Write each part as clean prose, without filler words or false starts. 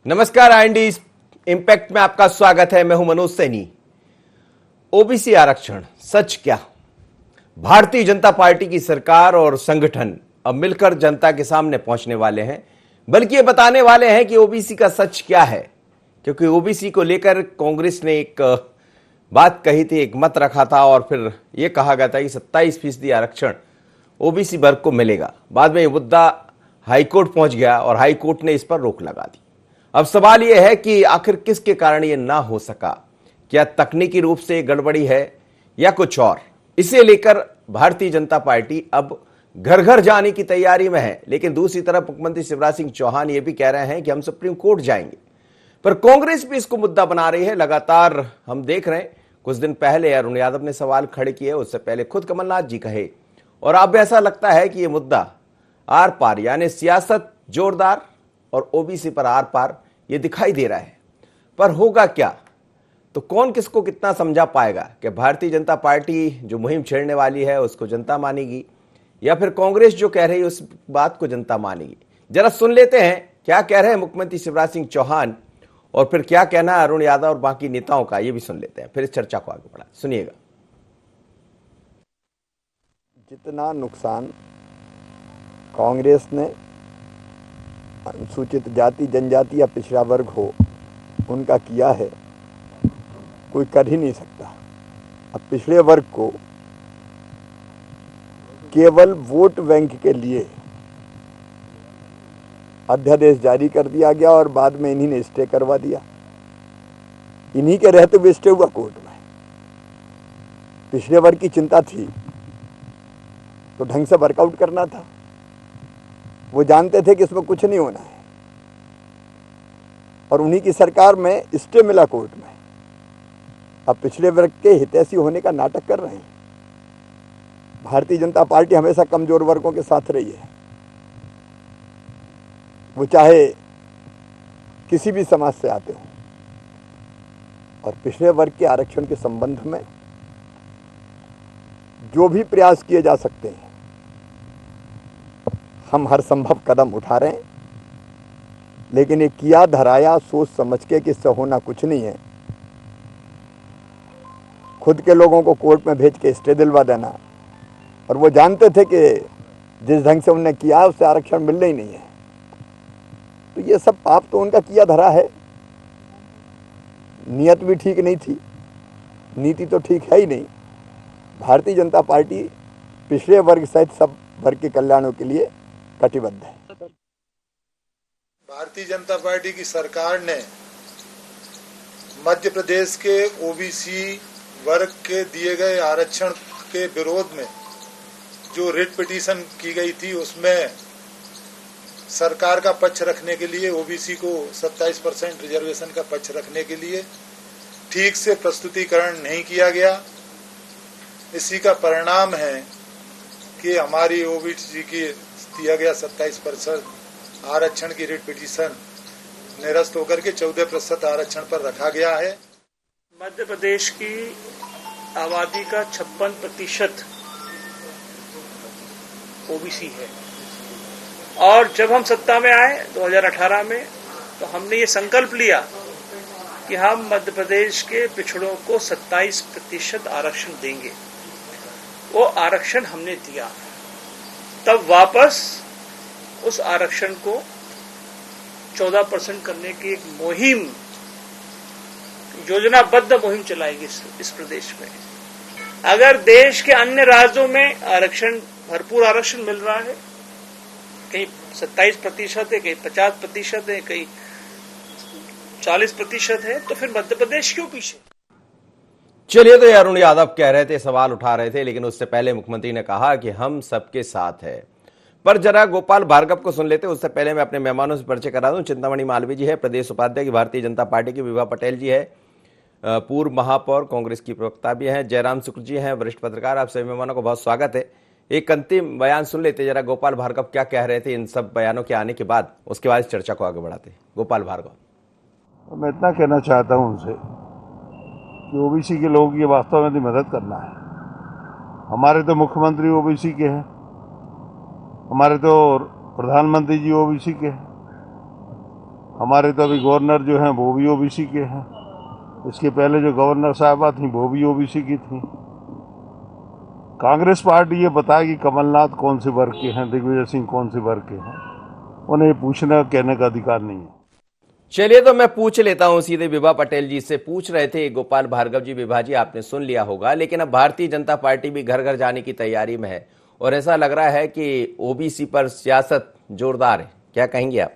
नमस्कार, IND impact में आपका स्वागत है। मैं हूं मनोज सैनी। ओबीसी आरक्षण सच क्या? भारतीय जनता पार्टी की सरकार और संगठन अब मिलकर जनता के सामने पहुंचने वाले हैं, बल्कि ये बताने वाले हैं कि ओबीसी का सच क्या है। क्योंकि ओबीसी को लेकर कांग्रेस ने एक बात कही थी, एक मत रखा था और फिर यह कहा गया था कि 27% आरक्षण ओबीसी वर्ग को मिलेगा। बाद में यह मुद्दा हाईकोर्ट पहुंच गया और हाईकोर्ट ने इस पर रोक लगा दी। अब सवाल यह है कि आखिर किसके कारण यह ना हो सका? क्या तकनीकी रूप से गड़बड़ी है या कुछ और? इसे लेकर भारतीय जनता पार्टी अब घर घर जाने की तैयारी में है। लेकिन दूसरी तरफ मुख्यमंत्री शिवराज सिंह चौहान यह भी कह रहे हैं कि हम सुप्रीम कोर्ट जाएंगे। पर कांग्रेस भी इसको मुद्दा बना रही है। लगातार हम देख रहे हैं, कुछ दिन पहले अरुण यादव ने सवाल खड़े किए, उससे पहले खुद कमलनाथ जी कहे, और अब ऐसा लगता है कि यह मुद्दा आर पार, यानी सियासत जोरदार और ओबीसी पर आर पार ये दिखाई दे रहा है। पर होगा क्या? तो कौन किसको कितना समझा पाएगा? कि भारतीय जनता पार्टी जो मुहिम छेड़ने वाली है उसको जनता मानेगी, या फिर कांग्रेस जो कह रही है उस बात को जनता मानेगी? जरा सुन लेते हैं क्या कह रहे हैं मुख्यमंत्री शिवराज सिंह चौहान, और फिर क्या कहना है अरुण यादव और बाकी नेताओं का, ये भी सुन लेते हैं, फिर इस चर्चा को आगे बढ़ा। सुनिएगा। जितना नुकसान कांग्रेस ने अनुसूचित जाति, जनजाति या पिछड़ा वर्ग हो उनका किया है, कोई कर ही नहीं सकता। अब पिछड़े वर्ग को केवल वोट बैंक के लिए अध्यादेश जारी कर दिया गया और बाद में इन्हीं ने स्टे करवा दिया। इन्हीं के रहते हुए स्टे हुआ कोर्ट में। पिछड़े वर्ग की चिंता थी तो ढंग से वर्कआउट करना था। वो जानते थे कि इसमें कुछ नहीं होना है, और उन्हीं की सरकार में स्टे मिला कोर्ट में। अब पिछड़े वर्ग के हितैषी होने का नाटक कर रहे हैं। भारतीय जनता पार्टी हमेशा कमजोर वर्गों के साथ रही है। वो चाहे किसी भी समाज से आते हो। और पिछड़े वर्ग के आरक्षण के संबंध में जो भी प्रयास किए जा सकते हैं, हम हर संभव कदम उठा रहे हैं। लेकिन ये किया धराया सोच समझ के कि इससे होना कुछ नहीं है, खुद के लोगों को कोर्ट में भेज के स्टे दिलवा देना, और वो जानते थे कि जिस ढंग से उन्होंने किया उससे आरक्षण मिलना ही नहीं है। तो ये सब पाप तो उनका किया धरा है। नियत भी ठीक नहीं थी, नीति तो ठीक है ही नहीं। भारतीय जनता पार्टी पिछड़े वर्ग सहित सब वर्ग के कल्याणों के लिए कटिबद्ध है। भारतीय जनता पार्टी की सरकार ने मध्य प्रदेश के ओबीसी वर्ग के दिए गए आरक्षण के विरोध में जो रिट पिटीशन की गई थी, उसमें सरकार का पक्ष रखने के लिए, ओबीसी को 27% रिजर्वेशन का पक्ष रखने के लिए ठीक से प्रस्तुतिकरण नहीं किया गया। इसी का परिणाम है कि हमारी ओबीसी की दिया गया 27% आरक्षण की रिट पिटीशन निरस्त होकर के 14% आरक्षण पर रखा गया है। मध्य प्रदेश की आबादी का 56% ओबीसी है, और जब हम सत्ता में आए 2018 में, तो हमने ये संकल्प लिया कि हम मध्य प्रदेश के पिछड़ों को 27% आरक्षण देंगे। वो आरक्षण हमने दिया। तब वापस उस आरक्षण को 14% करने की एक मुहिम, योजनाबद्ध मुहिम चलाएगी इस प्रदेश में। अगर देश के अन्य राज्यों में आरक्षण, भरपूर आरक्षण मिल रहा है, कहीं 27% है, कहीं 50% है, कहीं 40% है, तो फिर मध्य प्रदेश क्यों पीछे? चलिए, तो अरुण यादव कह रहे थे, सवाल उठा रहे थे, लेकिन उससे पहले मुख्यमंत्री ने कहा कि हम सबके साथ है। पर जरा गोपाल भार्गव को सुन लेते। उससे पहले मैं अपने मेहमानों से परिचय करा दूं। चिंतामणि मालवीय जी है, प्रदेश उपाध्यक्ष भारतीय जनता पार्टी की। विभा पटेल जी है, पूर्व महापौर कांग्रेस की प्रवक्ता भी हैं। जयराम शुक्ल जी हैं, वरिष्ठ पत्रकार। आप सभी मेहमानों को बहुत स्वागत है। एक अंतिम बयान सुन लेते जरा, गोपाल भार्गव क्या कह रहे थे इन सब बयानों के आने के बाद, उसके बाद इस चर्चा को आगे बढ़ाते। गोपाल भार्गव। मैं इतना कहना चाहता हूं उनसे कि ओबीसी के लोगों की वास्तव में मदद करना है। हमारे तो मुख्यमंत्री ओबीसी के हैं, हमारे तो प्रधानमंत्री जी ओबीसी के हैं, हमारे तो अभी गवर्नर जो हैं वो भी ओबीसी के हैं, इसके पहले जो गवर्नर साहबा थी वो भी ओबीसी की थी। कांग्रेस पार्टी ये बताए कि कमलनाथ कौन से वर्ग के हैं, दिग्विजय सिंह कौन से वर्ग के हैं, उन्हें पूछने कहने का अधिकार नहीं है। चलिए तो मैं पूछ लेता हूं सीधे विभा पटेल जी से। पूछ रहे थे गोपाल भार्गव जी, विभा जी आपने सुन लिया होगा, लेकिन अब भारतीय जनता पार्टी भी घर घर जाने की तैयारी में है और ऐसा लग रहा है कि ओबीसी पर सियासत जोरदार है। क्या कहेंगे आप?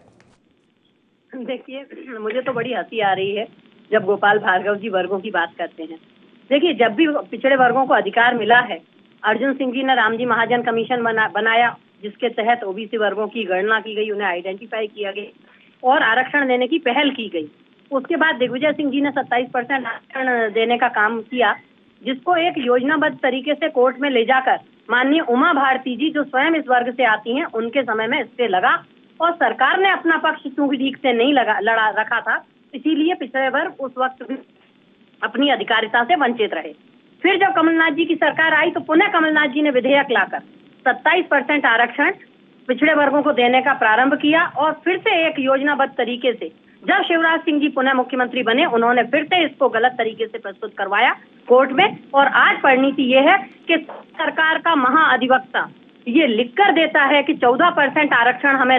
देखिए, मुझे तो बड़ी हंसी आ रही है जब गोपाल भार्गव जी वर्गों की बात करते हैं। देखिए, जब भी पिछड़े वर्गों को अधिकार मिला है, अर्जुन सिंह जी ने रामजी महाजन कमीशन बनाया, जिसके तहत ओबीसी वर्गों की गणना की गई, उन्हें आइडेंटिफाई किया गया और आरक्षण देने की पहल की गई। उसके बाद दिग्विजय सिंह जी ने 27% आरक्षण देने का काम किया, जिसको एक योजनाबद्ध तरीके से कोर्ट में ले जाकर माननीय उमा भारती जी, जो स्वयं इस वर्ग से आती हैं, उनके समय में स्टे लगा और सरकार ने अपना पक्ष चूंकि ठीक से नहीं लड़ा रखा था, इसीलिए पिछड़े वर्ग उस वक्त भी अपनी अधिकारिता से वंचित रहे। फिर जब कमलनाथ जी की सरकार आई तो पुनः कमलनाथ जी ने विधेयक लाकर 27% आरक्षण पिछड़े वर्गों को देने का प्रारंभ किया और फिर से एक योजनाबद्ध तरीके से जब शिवराज सिंह जी पुनः मुख्यमंत्री बने, उन्होंने फिर से इसको गलत तरीके से प्रस्तुत करवाया कोर्ट में। और आज परिणति ये है कि सरकार का महाअधिवक्ता ये लिखकर देता है कि 14% आरक्षण हमें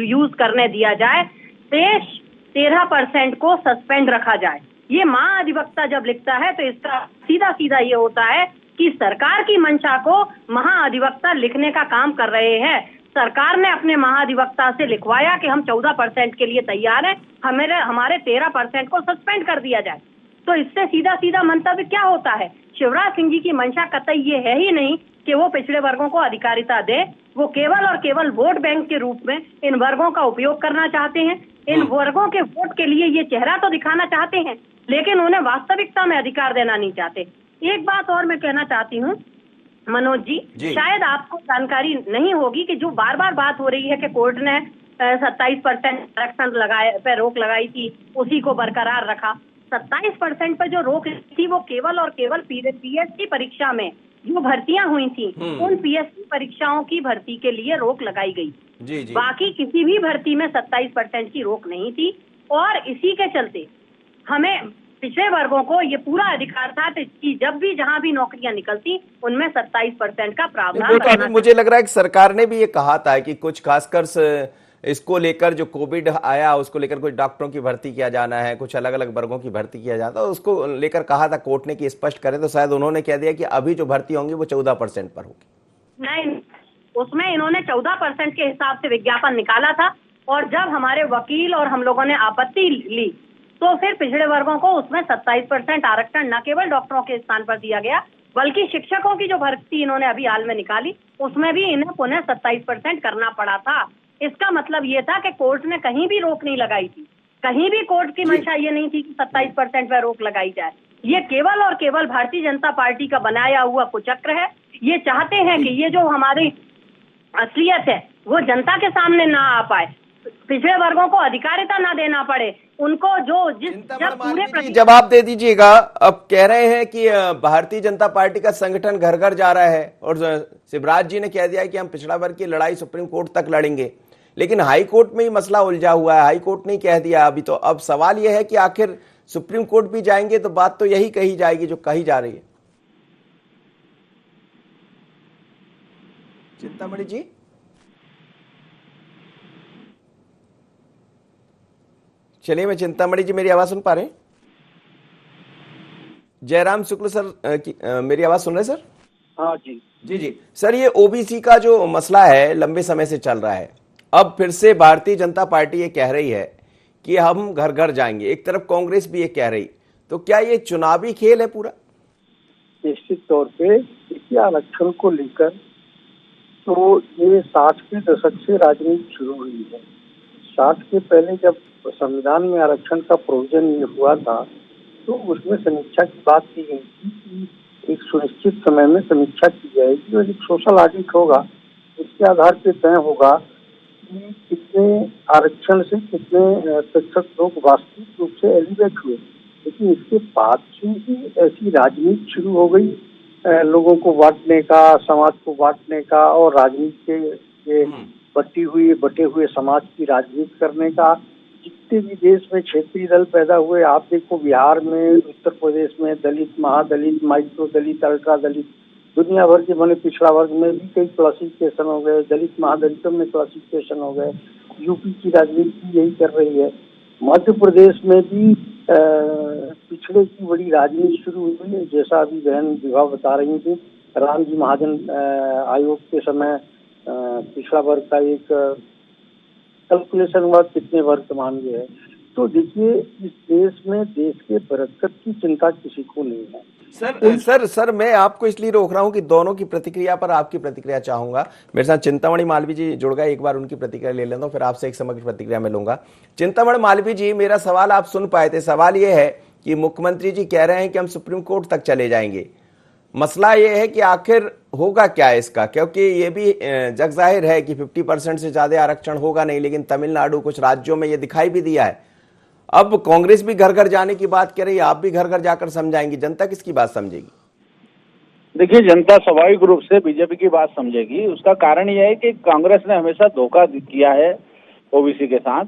यूज करने दिया जाए, 13% को सस्पेंड रखा जाए। ये महाअधिवक्ता जब लिखता है तो इसका सीधा सीधा ये होता है कि सरकार की मंशा को महाअधिवक्ता लिखने का काम कर रहे हैं। सरकार ने अपने महाधिवक्ता से लिखवाया कि हम 14% के लिए तैयार हैं, हमारे 13% को सस्पेंड कर दिया जाए। तो इससे सीधा सीधा मंतव्य क्या होता है? शिवराज सिंह जी की मंशा कतई ये है ही नहीं कि वो पिछड़े वर्गों को अधिकारिता दे, वो केवल और केवल वोट बैंक के रूप में इन वर्गों का उपयोग करना चाहते हैं। इन वर्गों के वोट के लिए ये चेहरा तो दिखाना चाहते हैं, लेकिन उन्हें वास्तविकता में अधिकार देना नहीं चाहते। एक बात और मैं कहना चाहती हूँ मनोज जी, शायद आपको जानकारी नहीं होगी कि जो बार बार बात हो रही है कि कोर्ट ने 27% आरक्षण पे रोक लगाई थी, उसी को बरकरार रखा। 27% पर जो रोक थी वो केवल और केवल पीएससी परीक्षा में जो भर्तियां हुई थी, उन पीएससी परीक्षाओं की भर्ती के लिए रोक लगाई गई। जी जी। बाकी किसी भी भर्ती में 27% की रोक नहीं थी और इसी के चलते हमें पिछड़े वर्गों को ये पूरा अधिकार था कि जब भी जहां भी नौकरियां निकलती उनमें 27% का प्रावधान करना। मुझे लग रहा है कि सरकार ने भी ये कहा था कि कुछ खासकर इसको लेकर जो कोविड आया उसको लेकर कुछ डॉक्टरों की भर्ती किया जाना है, कुछ अलग अलग वर्गों की भर्ती किया जाता है, उसको लेकर कहा था कोर्ट ने कि स्पष्ट करें, तो शायद उन्होंने कह दिया कि अभी जो भर्ती होंगी वो 14% पर होगी। नहीं, उसमें इन्होंने 14% के हिसाब से विज्ञापन निकाला था और जब हमारे वकील और हम लोगों ने आपत्ति ली तो फिर पिछड़े वर्गों को उसमें 27% आरक्षण न केवल डॉक्टरों के स्थान पर दिया गया, बल्कि शिक्षकों की जो भर्ती इन्होंने अभी हाल में निकाली उसमें भी इन्हें पुनः 27% करना पड़ा था। इसका मतलब ये था कि कोर्ट ने कहीं भी रोक नहीं लगाई थी, कहीं भी कोर्ट की मंशा ये नहीं थी कि 27% पर रोक लगाई जाए। ये केवल और केवल भारतीय जनता पार्टी का बनाया हुआ कुचक्र है। ये चाहते हैं कि ये जो हमारी असलियत है वो जनता के सामने ना आ पाए, पिछड़े वर्गों को अधिकारिता ना देना पड़े, उनको जब पूरे जवाब दे दीजिएगा। अब कह रहे हैं कि भारतीय जनता पार्टी का संगठन घर घर जा रहा है और शिवराज जी ने कह दिया है कि हम पिछड़ा वर्ग की लड़ाई सुप्रीम कोर्ट तक लड़ेंगे, लेकिन हाई कोर्ट में ही मसला उलझा हुआ है। हाई कोर्ट ने कह दिया अभी, तो अब सवाल यह है कि आखिर सुप्रीम कोर्ट भी जाएंगे तो बात तो यही कही जाएगी जो कही जा रही है। चिंतामणि जी, चलिए मैं चिंतामणि जी, मेरी आवाज सुन पा रहे हैं? जयराम शुक्ल सर, मेरी आवाज सुन रहे हैं सर? हाँ जी जी जी सर, ये ओबीसी का जो मसला है लंबे समय से चल रहा है, अब फिर से भारतीय जनता पार्टी ये कह रही है कि हम घर घर जाएंगे, एक तरफ कांग्रेस भी ये कह रही, तो क्या ये चुनावी खेल है पूरा? निश्चित तौर पे इसी आरक्षण को लेकर तो ये 60 के दशक से राजनीति शुरू हुई है। 60 के पहले जब संविधान में आरक्षण का प्रोविजन ये हुआ था तो उसमें समीक्षा की बात की गई थी कि एक सुनिश्चित समय में समीक्षा की जाएगी और एक सोशल ऑडिट होगा, उसके आधार पर तय होगा कि कितने आरक्षण से कितने प्रतिशत लोग वास्तविक रूप से एलिवेट हुए। लेकिन इसके बाद से ही ऐसी राजनीति शुरू हो गई, लोगों को बांटने का, समाज को बांटने का और राजनीति के बटे हुए समाज की राजनीति करने का। जितने भी देश में क्षेत्रीय दल पैदा हुए, आप देखो बिहार में, उत्तर प्रदेश में दलित, महादलित, माइक्रो दलित, अल्ट्रा दलित, दुनिया भर के बने पिछड़ा वर्ग में भी कई क्लासिफिकेशन हो गए, दलित महादलितों में क्लासिफिकेशन हो गए। यूपी की राजनीति यही कर रही है। मध्य प्रदेश में भी पिछड़े की बड़ी राजनीति शुरू हुई है, जैसा अभी बहन विभा बता रही थी। राम जी महाजन आयोग के समय पिछड़ा वर्ग का एक कैलकुलेशन हुआ कितने वर्ग मान गए है। तो देखिए, इस देश में देश के बरकत की चिंता किसी को नहीं है। सर मैं आपको इसलिए रोक रहा हूं कि दोनों की प्रतिक्रिया पर आपकी प्रतिक्रिया चाहूंगा। मेरे साथ चिंतामणि मालवीय जी जुड़ गए, एक बार उनकी प्रतिक्रिया ले लेता हूं, फिर आपसे एक समग्र प्रतिक्रिया में लूंगा। चिंतामणि मालवीय जी, मेरा सवाल आप सुन पाए थे। सवाल ये है कि मुख्यमंत्री जी कह रहे हैं कि हम सुप्रीम कोर्ट तक चले जाएंगे। मसला ये है कि आखिर होगा क्या इसका, क्योंकि ये भी जग जाहिर है कि 50% से ज्यादा आरक्षण होगा नहीं, लेकिन तमिलनाडु कुछ राज्यों में ये दिखाई भी दिया है। अब कांग्रेस भी घर घर जाने की बात कर रही है, आप भी घर घर जाकर समझाएंगी, जनता किसकी बात समझेगी? देखिए, जनता स्वाभाविक रूप से बीजेपी की बात समझेगी। उसका कारण यह है कि कांग्रेस ने हमेशा धोखा किया है ओबीसी के साथ,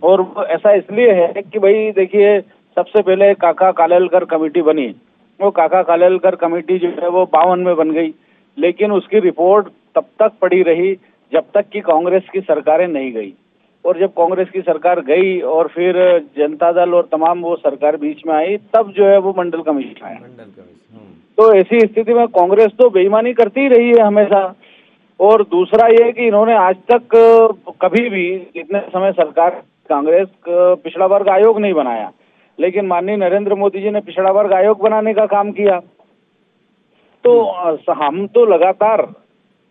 और ऐसा इसलिए है कि भाई देखिए, सबसे पहले काका कालेलकर कमेटी बनी। वो काका कालेलकर कमेटी जो है वो 52 में बन गई, लेकिन उसकी रिपोर्ट तब तक पड़ी रही जब तक कि कांग्रेस की सरकारें नहीं गई। और जब कांग्रेस की सरकार गई और फिर जनता दल और तमाम वो सरकार बीच में आई, तब जो है वो मंडल कमीशन आया। तो ऐसी स्थिति में कांग्रेस तो बेईमानी करती ही रही है हमेशा। और दूसरा ये कि इन्होंने आज तक कभी भी इतने समय सरकार कांग्रेस पिछड़ा वर्ग आयोग नहीं बनाया, लेकिन माननीय नरेंद्र मोदी जी ने पिछड़ा वर्ग आयोग बनाने का काम किया। तो हम तो लगातार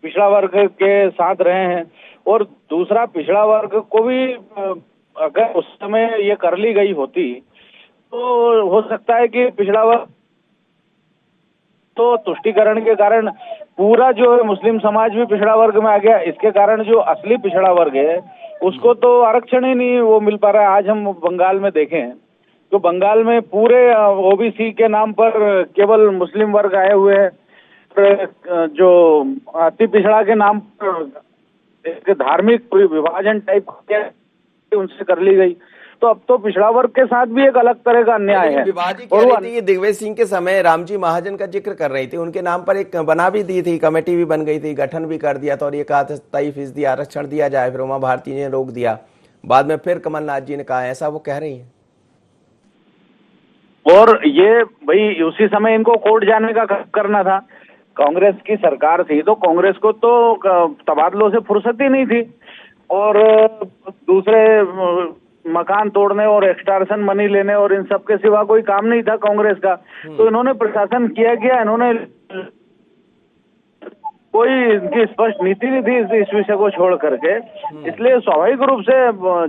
पिछड़ा वर्ग के साथ रहे हैं। और दूसरा, पिछड़ा वर्ग को भी अगर उस समय ये कर ली गई होती तो हो सकता है कि पिछड़ा वर्ग तो तुष्टीकरण के कारण पूरा जो है मुस्लिम समाज भी पिछड़ा वर्ग में आ गया। इसके कारण जो असली पिछड़ा वर्ग है उसको तो आरक्षण ही नहीं वो मिल पा रहा है। आज हम बंगाल में देखें तो बंगाल में पूरे ओबीसी के नाम पर केवल मुस्लिम वर्ग आए हुए हैं। जो अति पिछड़ा के नाम पर एक धार्मिक विभाजन टाइप उनसे कर ली गई। तो अब तो पिछड़ा वर्ग के साथ भी एक अलग तरह का अन्याय है। विभाजी कह रही थी, ये दिग्विजय सिंह के समय रामजी महाजन का जिक्र कर रही थी, उनके नाम पर एक बना भी दी थी, कमेटी भी बन गई थी, गठन भी कर दिया था और ये कहा था 27% आरक्षण दिया जाए। फिर उमा भारती ने रोक दिया, बाद में फिर कमलनाथ जी ने कहा, ऐसा वो कह रही है। और ये भाई उसी समय इनको कोर्ट जाने का करना था। कांग्रेस की सरकार थी तो कांग्रेस को तो तबादलों से फुर्सत ही नहीं थी, और दूसरे मकान तोड़ने और एक्सटॉर्शन मनी लेने और इन सब के सिवा कोई काम नहीं था कांग्रेस का। तो इन्होंने प्रशासन किया, इन्होंने कोई इनकी स्पष्ट नीति नहीं थी इस विषय को छोड़ करके। इसलिए स्वाभाविक रूप से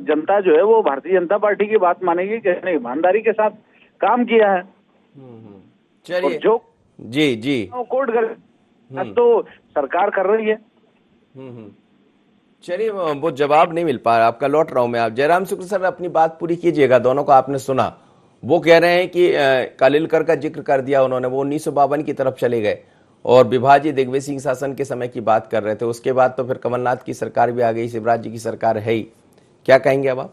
जनता जो है वो भारतीय जनता पार्टी की बात मानेगी कि इसने ईमानदारी के साथ काम किया है। चलिए, जो जी कोर्ट कर तो सरकार कर रही है। चलिए, वो जवाब नहीं मिल पा रहा आपका, लौट रहा हूं मैं। आप जयराम शुक्ल सर अपनी बात पूरी कीजिएगा, दोनों को आपने सुना। वो कह रहे हैं कि कालेलकर का जिक्र कर दिया उन्होंने, वो 1952 की तरफ चले गए और विभाजी दिग्विजय सिंह शासन के समय की बात कर रहे थे। उसके बाद तो फिर कमलनाथ की सरकार भी आ गई, शिवराज जी की सरकार है ही। क्या कहेंगे अब आप?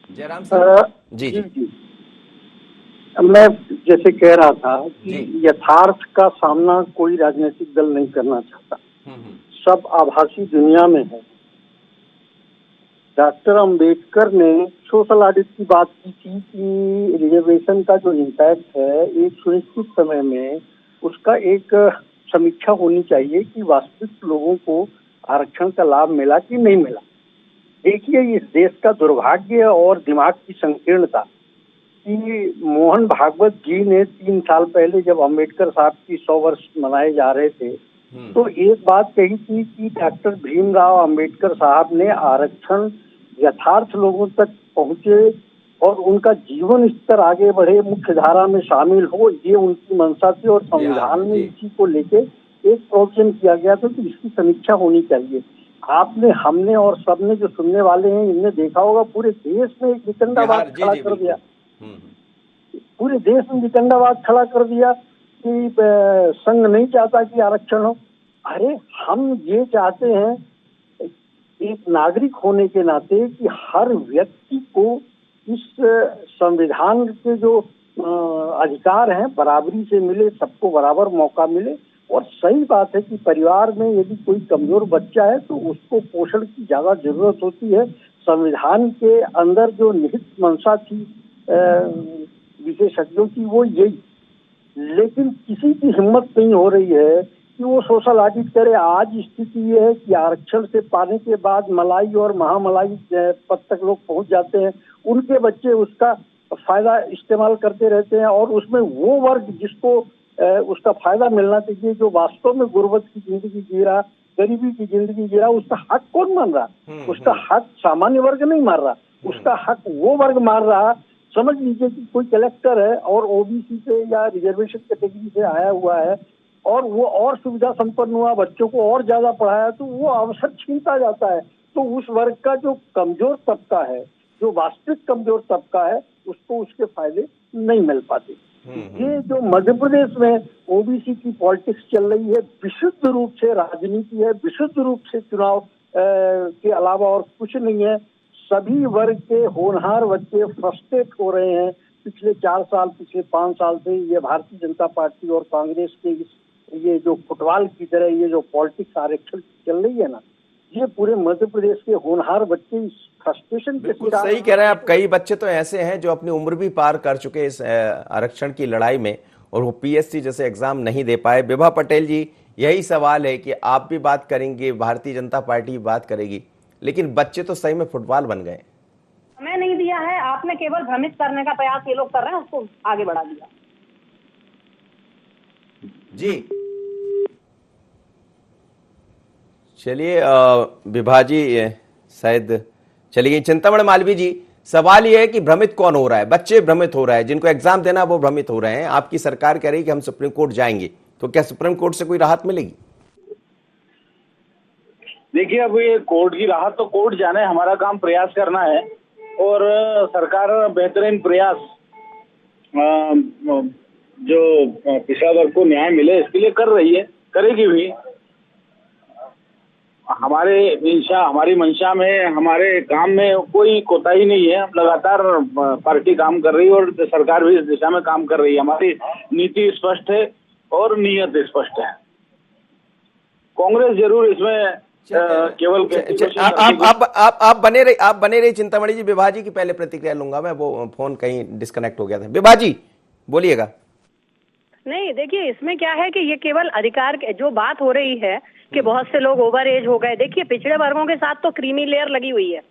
जयराम सर जी। मैं जैसे कह रहा था कि यथार्थ का सामना कोई राजनीतिक दल नहीं करना चाहता, सब आभासी दुनिया में है। डॉक्टर अंबेडकर ने सोशल ऑडिट की बात की थी कि रिजर्वेशन का जो इम्पैक्ट है एक सुनिश्चित समय में उसका एक समीक्षा होनी चाहिए कि वास्तविक लोगों को आरक्षण का लाभ मिला कि नहीं मिला। देखिए, इस देश का दुर्भाग्य और दिमाग की संकीर्णता कि मोहन भागवत जी ने 3 साल पहले जब अंबेडकर साहब की 100 वर्ष मनाए जा रहे थे तो एक बात कही थी कि डॉक्टर भीमराव अंबेडकर साहब ने आरक्षण यथार्थ लोगों तक पहुंचे और उनका जीवन स्तर आगे बढ़े, मुख्य धारा में शामिल हो, ये उनकी मंशा थी। और संविधान में इसी को लेके एक प्रोविजन किया गया था कि इसकी समीक्षा होनी चाहिए। आपने, हमने और सबने जो सुनने वाले हैं इनने देखा होगा पूरे देश में एक वितंडावाद खड़ा कर दिया, पूरे देश में वितंडावाद खड़ा कर दिया कि संघ नहीं चाहता कि आरक्षण हो। अरे हम ये चाहते हैं एक नागरिक होने के नाते कि हर व्यक्ति को इस संविधान के जो अधिकार हैं बराबरी से मिले, सबको बराबर मौका मिले। और सही बात है कि परिवार में यदि कोई कमजोर बच्चा है तो उसको पोषण की ज्यादा जरूरत होती है। संविधान के अंदर जो निहित मंशा थी विशेषज्ञों की वो यही, लेकिन किसी की हिम्मत नहीं हो रही है कि वो सोशल ऑडिट करे। आज स्थिति ये है कि आरक्षण से पाने के बाद मलाई और महामलाई पद तक लोग पहुंच जाते हैं, उनके बच्चे उसका फायदा इस्तेमाल करते रहते हैं और उसमें वो वर्ग जिसको उसका फायदा मिलना चाहिए, जो वास्तव में गुर्बत की जिंदगी जी रहा, गरीबी की जिंदगी जी रहा, उसका हक कौन मान रहा? उसका हक सामान्य वर्ग नहीं मार रहा, उसका हक वो वर्ग मार रहा। समझ लीजिए कि कोई कलेक्टर है और ओबीसी से या रिजर्वेशन कैटेगरी से आया हुआ है और वो और सुविधा संपन्न हुआ, बच्चों को और ज्यादा पढ़ाया, तो वो अवसर छीनता जाता है। तो उस वर्ग का जो कमजोर तबका है, जो वास्तविक कमजोर तबका है, उसको उसके फायदे नहीं मिल पाते। ये जो मध्य प्रदेश में ओबीसी की पॉलिटिक्स चल रही है, विशुद्ध रूप से राजनीति है, विशुद्ध रूप से चुनाव के अलावा और कुछ नहीं है। सभी वर्ग के होनहार बच्चे फ्रस्ट्रेट हो रहे हैं। पिछले 4 साल, पिछले 5 साल से ये भारतीय जनता पार्टी और कांग्रेस के ये जो फुटबॉल की तरह ये जो पॉलिटिक्स आरक्षण चल रही है ना, ये पूरे मध्य प्रदेश के होनहार बच्चे इस फ्रस्ट्रेशन के बिल्कुल सही कह रहे हैं आप। कई बच्चे तो ऐसे हैं जो अपनी उम्र भी पार कर चुके इस आरक्षण की लड़ाई में और वो पीएससी जैसे एग्जाम नहीं दे पाए। विभा पटेल जी, यही सवाल है कि आप भी बात करेंगे, भारतीय जनता पार्टी भी बात करेगी, लेकिन बच्चे तो सही में फुटबॉल बन गए। समय नहीं दिया है, आपने केवल भ्रमित करने का प्रयास ये लोग कर रहे हैं, उसको आगे बढ़ा दिया। जी चलिए विभा जी शायद चलिए। चिंतामण मालवी जी, सवाल यह है कि भ्रमित कौन हो रहा है? बच्चे भ्रमित हो रहा है, जिनको एग्जाम देना वो भ्रमित हो रहे हैं। आपकी सरकार कह रही है कि हम सुप्रीम कोर्ट जाएंगे, तो क्या सुप्रीम कोर्ट से कोई राहत मिलेगी? देखिए, अब ये कोर्ट की राहत तो कोर्ट जाने, हमारा काम प्रयास करना है और सरकार बेहतरीन प्रयास जो पिछड़ा वर्ग को न्याय मिले इसके लिए कर रही है, करेगी भी। हमारी मंशा में, हमारे काम में कोई कोताही नहीं है। लगातार पार्टी काम कर रही है और सरकार भी इस दिशा में काम कर रही है। हमारी नीति स्पष्ट है और नियत स्पष्ट है। कांग्रेस जरूर इसमें केवल आप बने रही चिंतामणि जी। विभा जी की पहले प्रतिक्रिया लूंगा मैं, वो फोन कहीं डिस्कनेक्ट हो गया था। विभा जी बोलिएगा। नहीं, देखिए इसमें क्या है कि ये केवल अधिकार जो बात हो रही है कि बहुत से लोग ओवर एज हो गए। देखिए, पिछड़े वर्गों के साथ तो क्रीमी लेयर लगी हुई है,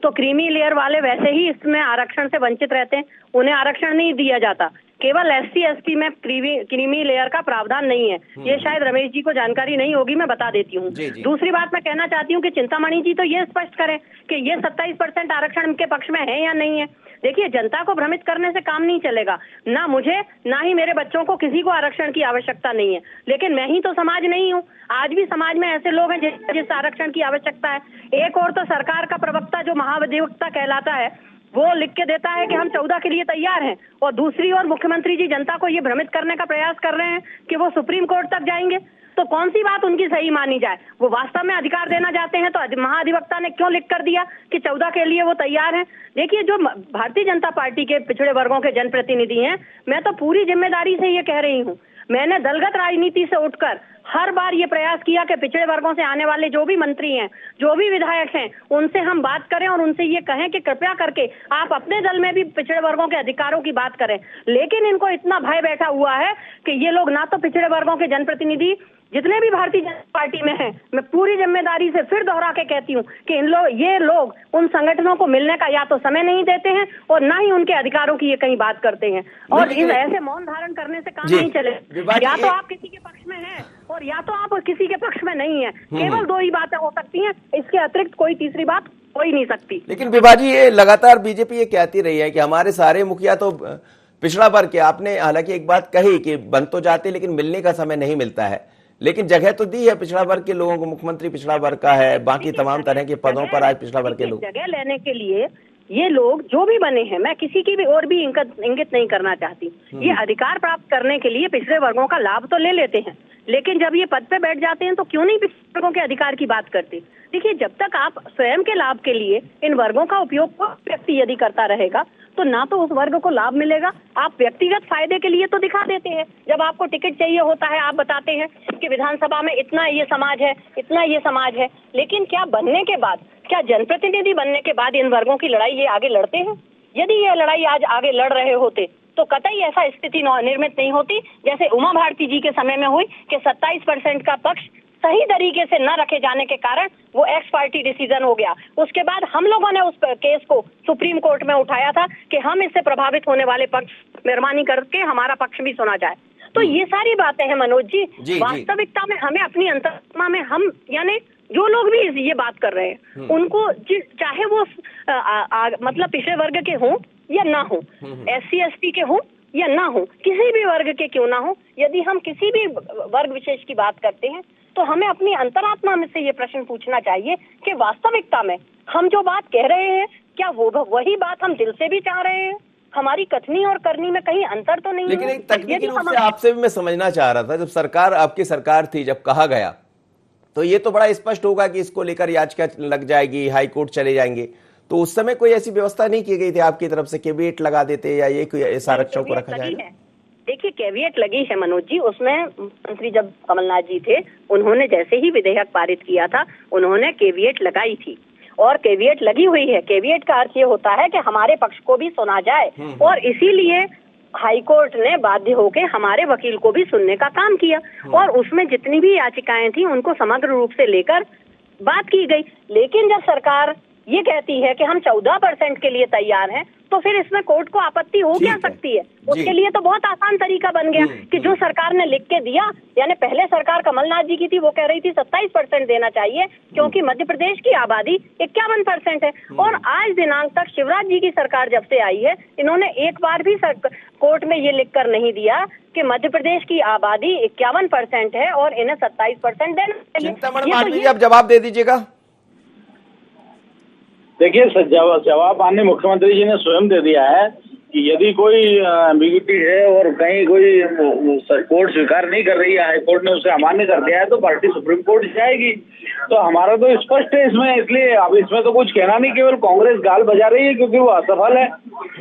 तो क्रीमी लेयर वाले वैसे ही इसमें आरक्षण से वंचित रहते हैं, उन्हें आरक्षण नहीं दिया जाता। केवल SC ST में क्रीमी लेयर का प्रावधान नहीं है। ये शायद रमेश जी को जानकारी नहीं होगी, मैं बता देती हूँ। दूसरी बात मैं कहना चाहती हूँ कि चिंतामणि जी तो ये स्पष्ट करें कि ये 27% आरक्षण इनके पक्ष में है या नहीं है। देखिए, जनता को भ्रमित करने से काम नहीं चलेगा। ना मुझे, ना ही मेरे बच्चों को, किसी को आरक्षण की आवश्यकता नहीं है। लेकिन मैं ही तो समाज नहीं हूँ। आज भी समाज में ऐसे लोग हैं जिस आरक्षण की आवश्यकता है। एक और तो सरकार का प्रवक्ता जो महाधिवक्ता कहलाता है, वो लिख के देता है कि हम 14 के लिए तैयार हैं, और दूसरी ओर मुख्यमंत्री जी जनता को ये भ्रमित करने का प्रयास कर रहे हैं कि वो सुप्रीम कोर्ट तक जाएंगे। तो कौन सी बात उनकी सही मानी जाए? वो वास्तव में अधिकार देना चाहते हैं तो महाधिवक्ता ने क्यों लिख कर दिया कि 14 के लिए वो तैयार हैं? देखिए, जो भारतीय जनता पार्टी के पिछड़े वर्गों के जनप्रतिनिधि हैं, मैं तो पूरी जिम्मेदारी से ये कह रही हूँ, मैंने दलगत राजनीति से उठकर हर बार ये प्रयास किया कि पिछड़े वर्गों से आने वाले जो भी मंत्री हैं, जो भी विधायक हैं, उनसे हम बात करें और उनसे ये कहें कि कृपया करके आप अपने दल में भी पिछड़े वर्गों के अधिकारों की बात करें। लेकिन इनको इतना भय बैठा हुआ है कि ये लोग ना तो पिछड़े वर्गों के जनप्रतिनिधि जितने भी भारतीय जनता पार्टी में हैं, मैं पूरी जिम्मेदारी से फिर दोहरा के कहती हूँ कि ये लोग उन संगठनों को मिलने का या तो समय नहीं देते हैं और ना ही उनके अधिकारों की ये कहीं बात करते हैं। और इन ऐसे मौन धारण करने से काम नहीं चले। या तो आप किसी के पक्ष में हैं और या तो आप किसी के पक्ष में नहीं है। केवल दो ही बातें हो सकती हैं, इसके अतिरिक्त कोई तीसरी बात हो ही नहीं सकती। लेकिन विभा जी, ये लगातार बीजेपी ये कहती रही है कि हमारे सारे मुखिया तो पिछड़ा वर्ग के। आपने हालांकि एक बात कही कि बन तो जाते लेकिन मिलने का समय नहीं मिलता है, लेकिन जगह तो दी है पिछड़ा वर्ग के लोगों को। मुख्यमंत्री पिछड़ा वर्ग का है, बाकी तमाम तरह के पदों पर आज पिछड़ा वर्ग के लोग। जगह लेने के लिए ये लोग जो भी बने हैं, मैं किसी की भी और भी इंगित नहीं करना चाहती, ये अधिकार प्राप्त करने के लिए पिछड़े वर्गों का लाभ तो ले लेते हैं, लेकिन जब ये पद पे बैठ जाते हैं तो क्यों नहीं पिछड़े वर्गों के अधिकार की बात करते। देखिए, जब तक आप स्वयं के लाभ के लिए इन वर्गों का उपयोग व्यक्ति यदि करता रहेगा तो ना तो उस वर्ग को लाभ मिलेगा, आप व्यक्तिगत फायदे के लिए तो दिखा देते हैं। जब आपको टिकट चाहिए होता है आप बताते हैं कि विधानसभा में इतना ये समाज है, इतना ये समाज है, लेकिन क्या बनने के बाद, क्या जनप्रतिनिधि बनने के बाद इन वर्गों की लड़ाई ये आगे लड़ते हैं? यदि ये लड़ाई आज आगे लड़ रहे होते तो कतई ऐसा स्थिति निर्मित नहीं होती जैसे उमा भारती जी के समय में हुई कि 27% का पक्ष सही तरीके से न रखे जाने के कारण वो एक्स पार्टी डिसीजन हो गया। उसके बाद हम लोगों ने उस केस को सुप्रीम कोर्ट में उठाया था कि हम इससे प्रभावित होने वाले पक्ष मेहरबानी करके हमारा पक्ष भी सुना जाए। तो ये सारी बातें हैं मनोज जी, वास्तविकता में हमें अपनी अंतरात्मा में हम यानी जो लोग भी ये बात कर रहे हैं उनको चाहे वो मतलब पिछड़े वर्ग के हों या ना हो, SC ST के हों या ना हो, किसी भी वर्ग के क्यों ना हो, यदि हम किसी भी वर्ग विशेष की बात करते हैं तो हमें अपनी अंतरात्मा में से ये प्रश्न पूछना चाहिए कि वास्तविकता में हम जो बात कह रहे हैं क्या वो वही बात हम दिल से भी चाह रहे हैं? हमारी कथनी और करनी में कहीं अंतर तो नहीं है। लेकिन एक तकनीकी रूप से आपसे भी मैं समझना चाह रहा था, जब सरकार आपकी सरकार थी, जब कहा गया तो ये तो बड़ा स्पष्ट होगा कि इसको लेकर याचिका लग जाएगी, हाई कोर्ट चले जाएंगे, तो उस समय कोई ऐसी व्यवस्था नहीं की गई थी आपकी तरफ से, कैविएट लगा देते या ये कोई इस आरक्षण को रखा जाए? देखिए, कैविएट लगी है मनोज जी, उसमें मंत्री जब कमलनाथ जी थे उन्होंने जैसे ही विधेयक पारित किया था उन्होंने कैविएट लगाई थी और कैविएट लगी हुई है। कैविएट का अर्थ ये होता है कि हमारे पक्ष को भी सुना जाए और इसीलिए हाईकोर्ट ने बाध्य होकर हमारे वकील को भी सुनने का काम किया और उसमें जितनी भी याचिकाएं थी उनको समग्र रूप से लेकर बात की गई। लेकिन जब सरकार ये कहती है कि हम 14% के लिए तैयार हैं तो फिर इसमें कोर्ट को आपत्ति हो क्या सकती है? उसके लिए तो बहुत आसान तरीका बन गया कि जो सरकार ने लिख के दिया, यानी पहले सरकार कमलनाथ जी की थी वो कह रही थी 27% देना चाहिए क्योंकि मध्य प्रदेश की आबादी 51% है और आज दिनांक तक शिवराज जी की सरकार जब से आई है इन्होंने एक बार भी कोर्ट में ये लिख कर नहीं दिया कि मध्य प्रदेश की आबादी 51% है और इन्हें 27% देना चाहिए। आप जवाब दे दीजिएगा। देखिए, जवाब माननीय मुख्यमंत्री जी ने स्वयं दे दिया है कि यदि कोई एम्बिग्यूटी है और कहीं कोई कोर्ट स्वीकार नहीं कर रही है, हाई कोर्ट ने उसे अमान्य कर दिया है तो पार्टी सुप्रीम कोर्ट जाएगी। तो हमारा तो स्पष्ट है इसमें, इसलिए अब इसमें तो कुछ कहना नहीं, केवल कांग्रेस गाल बजा रही है क्योंकि वो असफल है।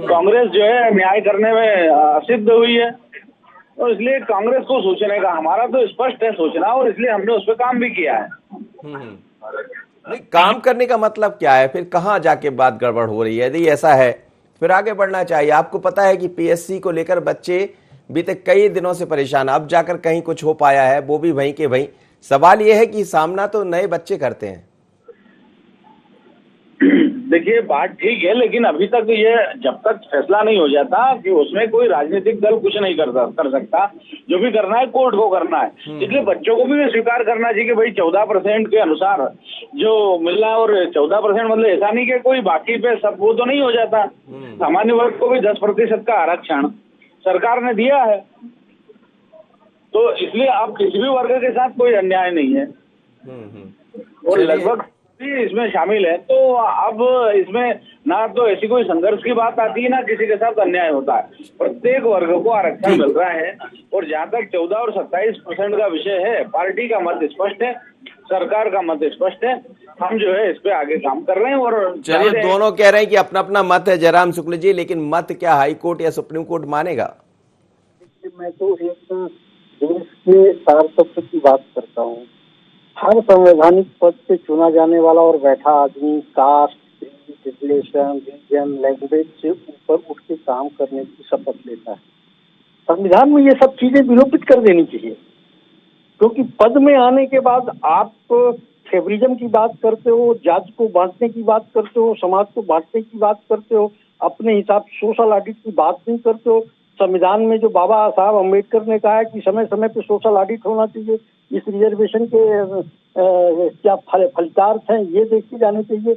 कांग्रेस जो है न्याय करने में असिद्ध हुई है, तो इसलिए कांग्रेस को सोचने का, हमारा तो स्पष्ट है सोचना और इसलिए हमने उस पर काम भी किया है। नहीं, काम करने का मतलब क्या है? फिर कहाँ जाके बात गड़बड़ हो रही है? यदि ऐसा है फिर आगे बढ़ना चाहिए। आपको पता है कि PSC को लेकर बच्चे बीते कई दिनों से परेशान, अब जाकर कहीं कुछ हो पाया है, वो भी वहीं के वहीं। सवाल यह है कि सामना तो नए बच्चे करते हैं। देखिए, बात ठीक है, लेकिन अभी तक ये जब तक फैसला नहीं हो जाता कि उसमें कोई राजनीतिक दल कुछ नहीं कर सकता, जो भी करना है कोर्ट को करना है। इसलिए बच्चों को भी स्वीकार करना चाहिए कि भाई 14% के अनुसार जो मिल रहा है, और 14% मतलब ऐसा नहीं कि कोई बाकी पे सब वो तो नहीं हो जाता। सामान्य वर्ग को भी 10% का आरक्षण सरकार ने दिया है, तो इसलिए अब किसी भी वर्ग के साथ कोई अन्याय नहीं है और लगभग इसमें शामिल है। तो अब इसमें ना तो ऐसी कोई संघर्ष की बात आती है, ना किसी के साथ अन्याय होता है। प्रत्येक वर्ग को आरक्षण मिल रहा है और जहाँ तक 14 और 27% का विषय है, पार्टी का मत स्पष्ट है, सरकार का मत स्पष्ट है। हम जो है इस पे आगे काम कर रहे हैं और चलिए, दोनों कह रहे हैं कि अपना अपना मत है जयराम शुक्ल जी, लेकिन मत क्या हाई कोर्ट या सुप्रीम कोर्ट मानेगा? मैं तो एक देश के सार्थक की बात करता हूँ। हर संवैधानिक पद से चुना जाने वाला और बैठा आदमी कास्ट, रिलेशन, रीजन, लैंग्वेज से ऊपर उठ के काम करने की शपथ लेता है। संविधान में ये सब चीजें विलोपित कर देनी चाहिए, क्योंकि पद में आने के बाद आप फेवरिज्म की बात करते हो, जाति को बांटने की बात करते हो, समाज को बांटने की बात करते हो, अपने हिसाब सोशल ऑडिट की बात नहीं करते हो। संविधान में जो बाबा साहब अम्बेडकर ने कहा है कि समय समय पे सोशल ऑडिट होना चाहिए, इस रिजर्वेशन के क्या फलितार्थ हैं ये देखे जाने चाहिए।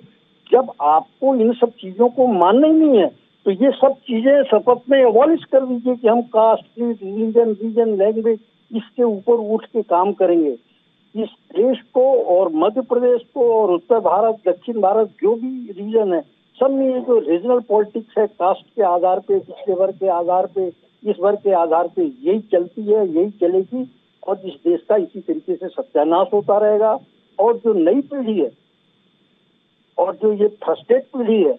जब आपको इन सब चीजों को मानना ही नहीं है तो ये सब चीजें शपथ में एबॉलिश कर दीजिए कि हम कास्ट, रिलीजन, रीजन, लैंग्वेज इसके ऊपर उठ के काम करेंगे। इस देश को और मध्य प्रदेश को और उत्तर भारत, दक्षिण भारत जो भी रीजन है, सब में ये जो रीजनल पॉलिटिक्स है, कास्ट के आधार पे, पिछड़े वर्ग के आधार पे, इस वर्ग के आधार पे यही चलती है, यही चलेगी और इस देश का इसी तरीके से सत्यानाश होता रहेगा। और जो नई पीढ़ी है और जो ये फ्रस्ट्रेट पीढ़ी है,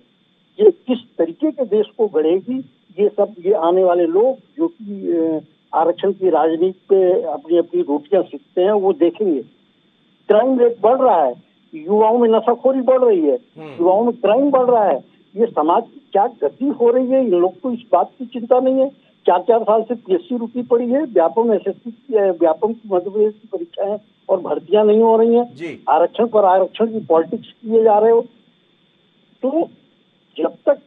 ये किस तरीके के देश को गढ़ेगी, ये आने वाले लोग जो कि आरक्षण की राजनीति पे अपनी अपनी रोटियां सीखते हैं वो देखेंगे। क्राइम रेट बढ़ रहा है, युवाओं में नशाखोरी बढ़ रही है, युवाओं में क्राइम बढ़ रहा है, ये समाज की क्या गति हो रही है, इन लोग को इस बात की चिंता नहीं है। 4-4 साल से पीएससी रुकी पड़ी है, व्यापम एसएससी व्यापम मध्य प्रदेश की परीक्षाएं और भर्तियां नहीं हो रही हैं, आरक्षण पर आरक्षण की पॉलिटिक्स किए जा रहे हो। तो जब तक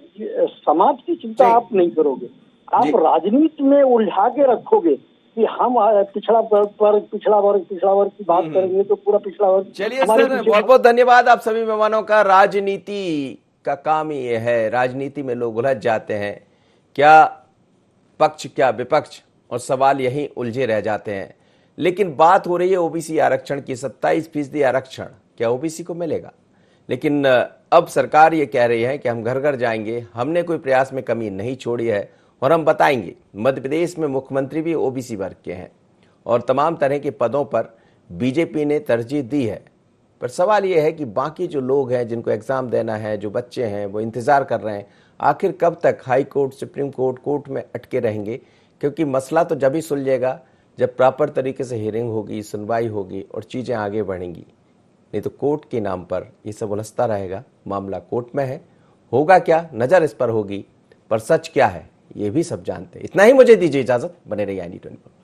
समाज की चिंता आप नहीं करोगे, आप राजनीति में उलझा के रखोगे कि हम पिछड़ा वर्ग की बात करेंगे तो पूरा पिछड़ा वर्ग। चलिए सर, बहुत बहुत धन्यवाद आप सभी मेहमानों का। राजनीति का काम ही ये है, राजनीति में लोग उलझ जाते हैं, क्या पक्ष क्या विपक्ष, और सवाल यहीं उलझे रह जाते हैं। लेकिन बात हो रही है ओबीसी आरक्षण की। 27% आरक्षण क्या ओबीसी को मिलेगा? लेकिन अब सरकार ये कह रही है कि हम घर घर जाएंगे, हमने कोई प्रयास में कमी नहीं छोड़ी है और हम बताएंगे। मध्य प्रदेश में मुख्यमंत्री भी ओबीसी वर्ग के हैं और तमाम तरह के पदों पर बीजेपी ने तरजीह दी है। पर सवाल ये है कि बाकी जो लोग हैं जिनको एग्जाम देना है, जो बच्चे हैं, वो इंतजार कर रहे हैं आखिर कब तक high court, supreme court, court में अटके रहेंगे। क्योंकि मसला तो जब ही सुलझेगा जब प्रॉपर तरीके से हियरिंग होगी, सुनवाई होगी और चीजें आगे बढ़ेंगी। नहीं तो कोर्ट के नाम पर ये सब उलझता रहेगा। मामला कोर्ट में है, होगा क्या, नजर इस पर होगी, पर सच क्या है ये भी सब जानते हैं। इतना ही मुझे दीजिए इजाजत, बने रहिए i24।